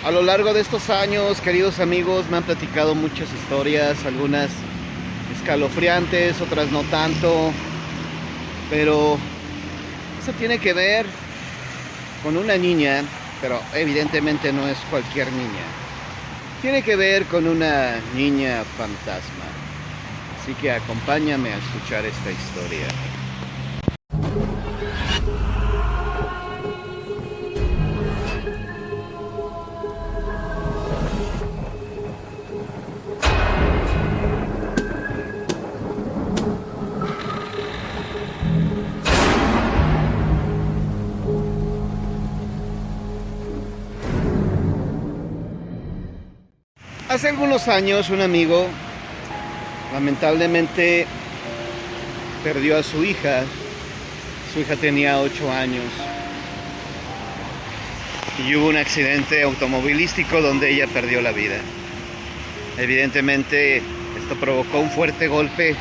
A lo largo de estos años, queridos amigos, me han platicado muchas historias, algunas escalofriantes, otras no tanto, pero eso tiene que ver con una niña, pero evidentemente no es cualquier niña. Tiene que ver con una niña fantasma. Así que acompáñame a escuchar esta historia. Hace algunos años un amigo lamentablemente perdió a su hija. Su hija tenía 8 años y hubo un accidente automovilístico donde ella perdió la vida. Evidentemente esto provocó un fuerte golpe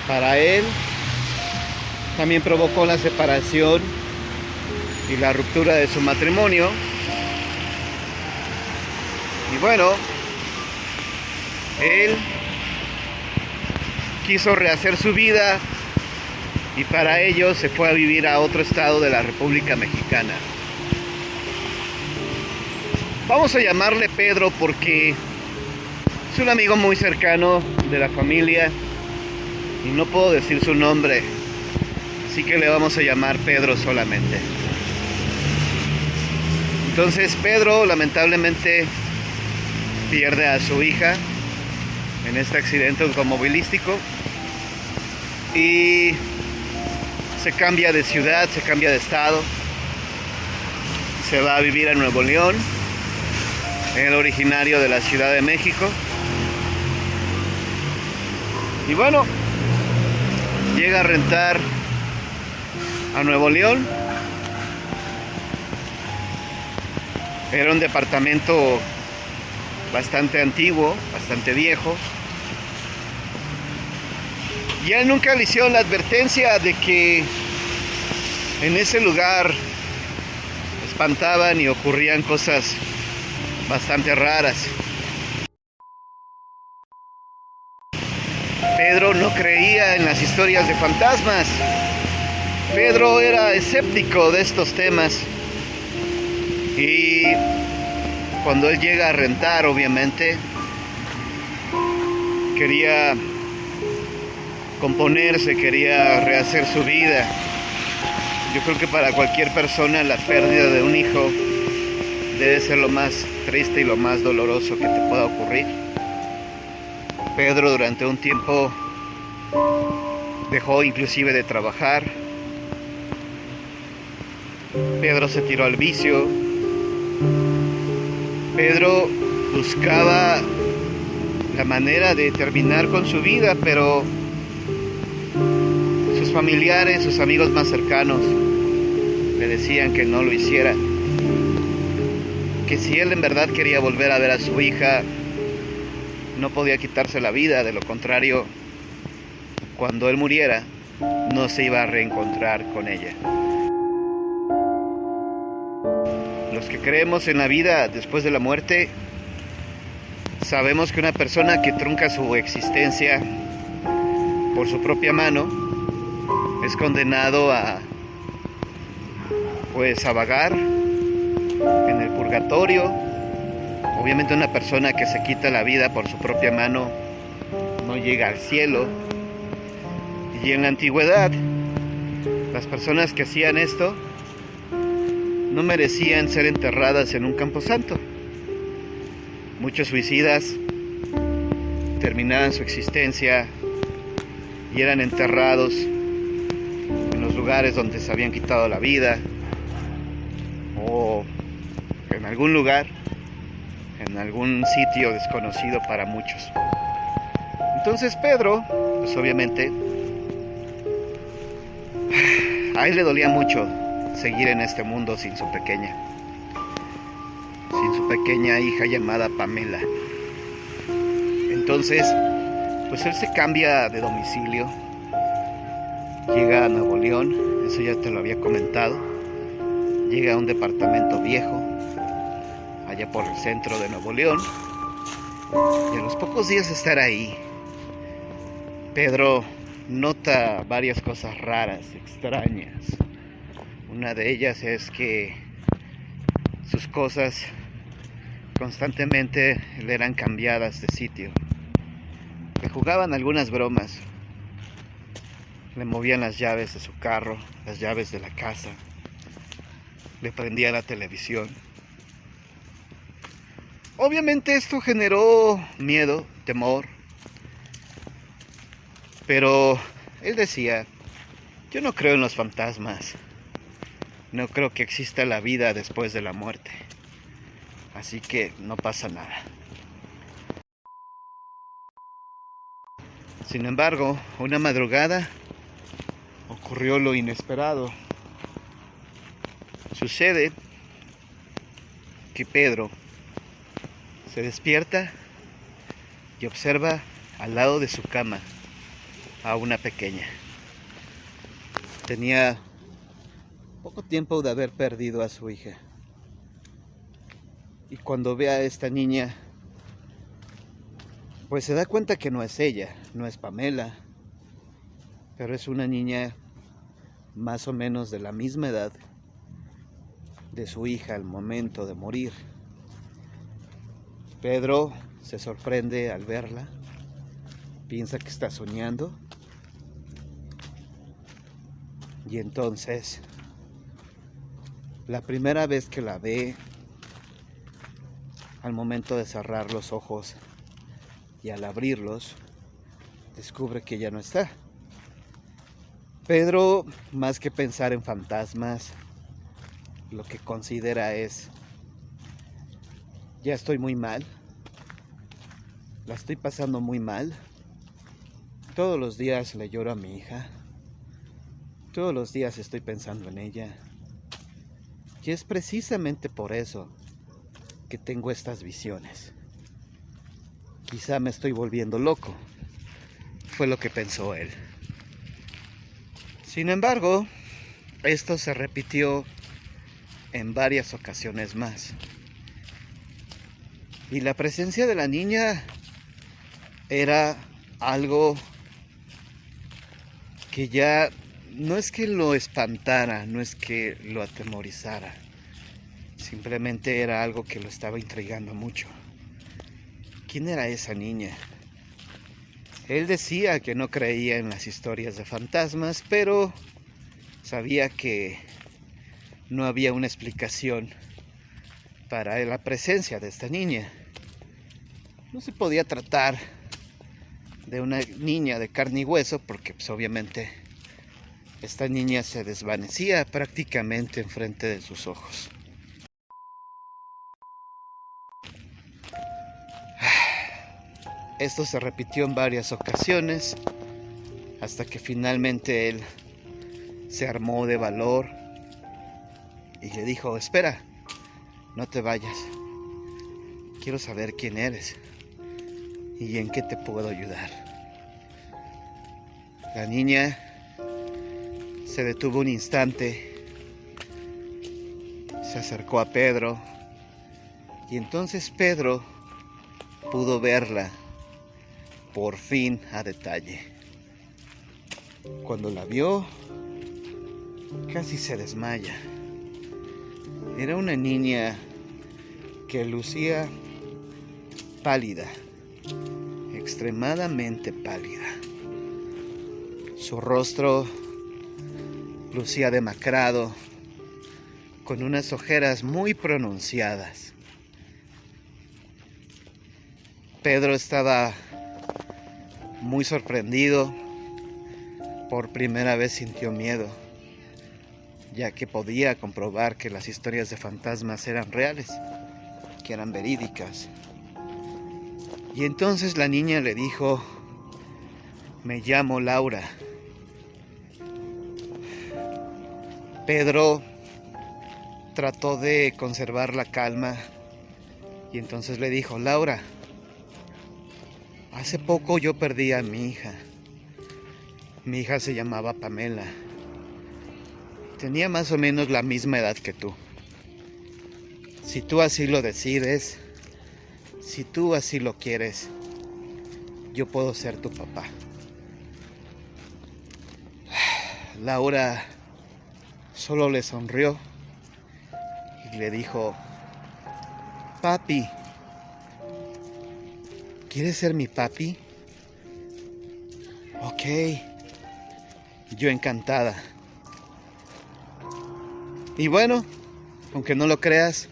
para él. También provocó la separación y la ruptura de su matrimonio. Y bueno, él quiso rehacer su vida y para ello se fue a vivir a otro estado de la República Mexicana. Vamos a llamarle Pedro porque es un amigo muy cercano de la familia y no puedo decir su nombre, así que le vamos a llamar Pedro solamente. Entonces Pedro lamentablemente pierde a su hija en este accidente automovilístico y se cambia de ciudad, se cambia de estado, se va a vivir a Nuevo León, el originario de la Ciudad de México. Y bueno, llega a rentar a Nuevo León. Era un departamento bastante antiguo, bastante viejo. Y a él nunca le hicieron la advertencia de que en ese lugar espantaban y ocurrían cosas bastante raras. Pedro no creía en las historias de fantasmas. Pedro era escéptico de estos temas. Y cuando él llega a rentar, obviamente, quería componerse, quería rehacer su vida. Yo creo que para cualquier persona la pérdida de un hijo debe ser lo más triste y lo más doloroso que te pueda ocurrir. Pedro durante un tiempo dejó inclusive de trabajar. Pedro se tiró al vicio. Pedro buscaba la manera de terminar con su vida, pero sus familiares, sus amigos más cercanos le decían que no lo hiciera, que si él en verdad quería volver a ver a su hija, no podía quitarse la vida. De lo contrario, cuando él muriera, no se iba a reencontrar con ella. Los que creemos en la vida después de la muerte, sabemos que una persona que trunca su existencia por su propia mano es condenado a vagar en el purgatorio. Obviamente una persona que se quita la vida por su propia mano no llega al cielo. Y en la antigüedad, las personas que hacían esto no merecían ser enterradas en un camposanto. Muchos suicidas terminaban su existencia y eran enterrados en los lugares donde se habían quitado la vida, o en algún lugar, en algún sitio desconocido para muchos. Entonces Pedro, pues obviamente, a él le dolía mucho seguir en este mundo sin su pequeña hija llamada Pamela. Entonces, pues él se cambia de domicilio, llega a Nuevo León, eso ya te lo había comentado, llega a un departamento viejo, allá por el centro de Nuevo León. Y a los pocos días de estar ahí, Pedro nota varias cosas raras, extrañas. Una de ellas es que sus cosas constantemente le eran cambiadas de sitio. Le jugaban algunas bromas. Le movían las llaves de su carro, las llaves de la casa. Le prendía la televisión. Obviamente esto generó miedo, temor. Pero él decía, yo no creo en los fantasmas. No creo que exista la vida después de la muerte. Así que no pasa nada. Sin embargo, una madrugada ocurrió lo inesperado. Sucede que Pedro se despierta y observa al lado de su cama a una pequeña. Tenía poco tiempo de haber perdido a su hija. Y cuando ve a esta niña, pues se da cuenta que no es ella, no es Pamela, pero es una niña más o menos de la misma edad de su hija al momento de morir. Pedro se sorprende al verla, piensa que está soñando, y entonces, la primera vez que la ve, al momento de cerrar los ojos y al abrirlos, descubre que ya no está. Pedro, más que pensar en fantasmas, lo que considera es, ya estoy muy mal, la estoy pasando muy mal, todos los días le lloro a mi hija, todos los días estoy pensando en ella, y es precisamente por eso que tengo estas visiones. Quizá me estoy volviendo loco, fue lo que pensó él. Sin embargo, esto se repitió en varias ocasiones más. Y la presencia de la niña era algo que ya no es que lo espantara, no es que lo atemorizara. Simplemente era algo que lo estaba intrigando mucho. ¿Quién era esa niña? Él decía que no creía en las historias de fantasmas, pero sabía que no había una explicación para la presencia de esta niña. No se podía tratar de una niña de carne y hueso porque pues, obviamente esta niña se desvanecía prácticamente enfrente de sus ojos. Esto se repitió en varias ocasiones hasta que finalmente él se armó de valor y le dijo, espera, no te vayas, quiero saber quién eres y en qué te puedo ayudar. La niña se detuvo un instante, se acercó a Pedro y entonces Pedro pudo verla por fin a detalle. Cuando la vio, casi se desmaya. Era una niña que lucía pálida, extremadamente pálida. Su rostro lucía demacrado, con unas ojeras muy pronunciadas. Pedro estaba muy sorprendido. Por primera vez sintió miedo, ya que podía comprobar que las historias de fantasmas eran reales, que eran verídicas. Y entonces la niña le dijo, me llamo Laura. Pedro trató de conservar la calma y entonces le dijo, Laura, hace poco yo perdí a mi hija. Mi hija se llamaba Pamela. Tenía más o menos la misma edad que tú. Si tú así lo decides, si tú así lo quieres, yo puedo ser tu papá. Laura solo le sonrió y le dijo: papi, ¿quieres ser mi papi? Ok, yo encantada. Y bueno, aunque no lo creas,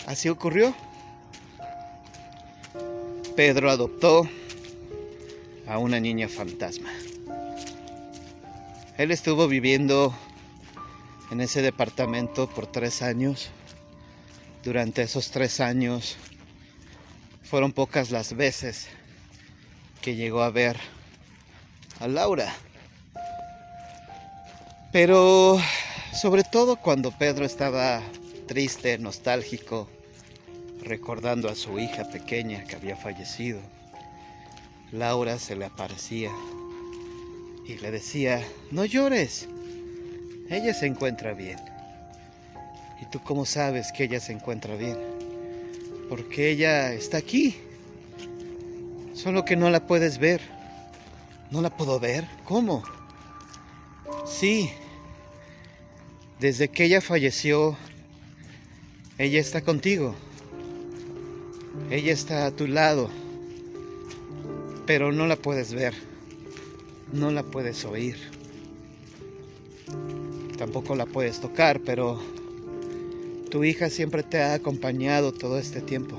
así ocurrió. Pedro adoptó a una niña fantasma. Él estuvo viviendo en ese departamento por 3 años. Durante esos 3 años fueron pocas las veces que llegó a ver a Laura. Pero sobre todo cuando Pedro estaba triste, nostálgico, recordando a su hija pequeña que había fallecido, Laura se le aparecía y le decía: no llores, ella se encuentra bien. ¿Y tú cómo sabes que ella se encuentra bien? Porque ella está aquí, solo que no la puedes ver. ¿No la puedo ver? ¿Cómo? Sí, desde que ella falleció, ella está contigo. Ella está a tu lado, pero no la puedes ver, no la puedes oír, tampoco la puedes tocar, pero tu hija siempre te ha acompañado todo este tiempo.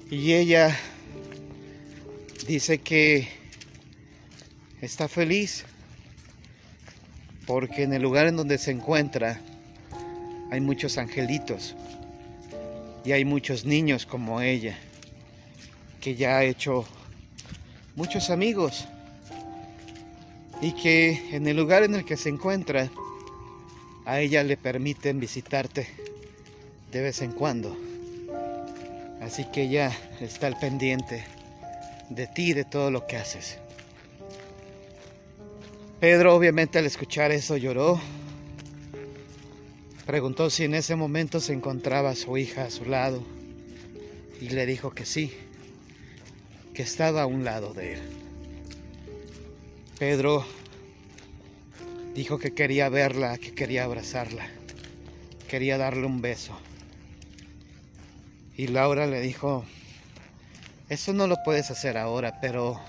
Y ella dice que está feliz porque en el lugar en donde se encuentra hay muchos angelitos y hay muchos niños como ella, que ya ha hecho muchos amigos, y que en el lugar en el que se encuentra a ella le permiten visitarte de vez en cuando. Así que ella está al pendiente de ti y de todo lo que haces. Pedro, obviamente, al escuchar eso lloró. Preguntó si en ese momento se encontraba su hija a su lado y le dijo que sí, que estaba a un lado de él. Pedro dijo que quería verla, que quería abrazarla, quería darle un beso. Y Laura le dijo: eso no lo puedes hacer ahora, pero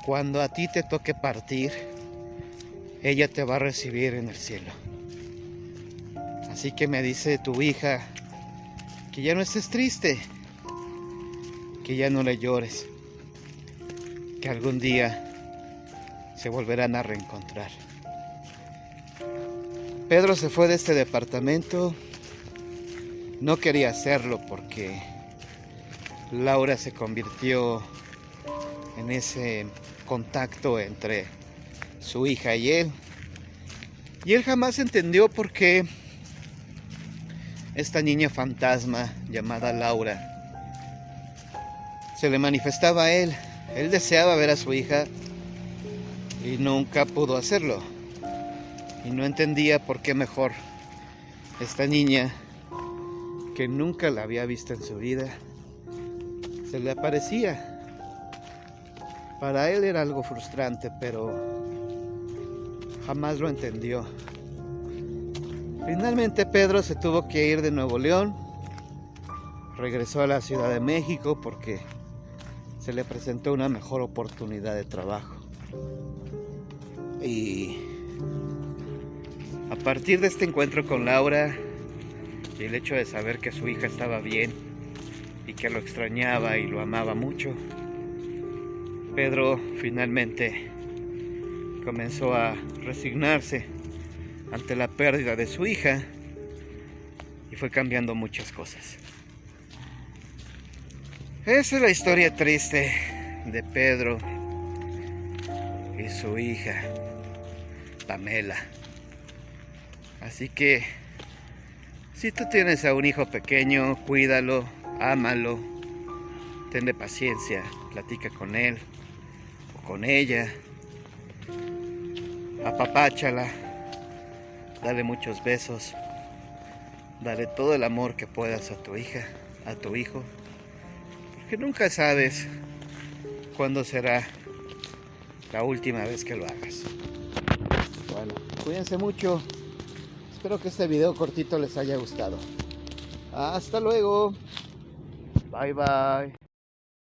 cuando a ti te toque partir, ella te va a recibir en el cielo. Así que me dice tu hija que ya no estés triste, que ya no le llores, que algún día se volverán a reencontrar. Pedro se fue de este departamento. No quería hacerlo porque Laura se convirtió en ese contacto entre su hija y él. Y él jamás entendió por qué esta niña fantasma llamada Laura se le manifestaba a él. Él deseaba ver a su hija y nunca pudo hacerlo. Y no entendía por qué mejor esta niña, que nunca la había visto en su vida, se le aparecía. Para él era algo frustrante, pero jamás lo entendió. Finalmente Pedro se tuvo que ir de Nuevo León. Regresó a la Ciudad de México porque se le presentó una mejor oportunidad de trabajo. Y a partir de este encuentro con Laura y el hecho de saber que su hija estaba bien y que lo extrañaba y lo amaba mucho, Pedro finalmente comenzó a resignarse ante la pérdida de su hija y fue cambiando muchas cosas. Esa es la historia triste de Pedro y su hija Pamela. Así que si tú tienes a un hijo pequeño, cuídalo, ámalo, tenle paciencia, platica con él o con ella, apapáchala, Dale muchos besos. Dale todo el amor que puedas a tu hija, a tu hijo. Porque nunca sabes cuándo será la última vez que lo hagas. Bueno, cuídense mucho. Espero que este video cortito les haya gustado. Hasta luego. Bye bye.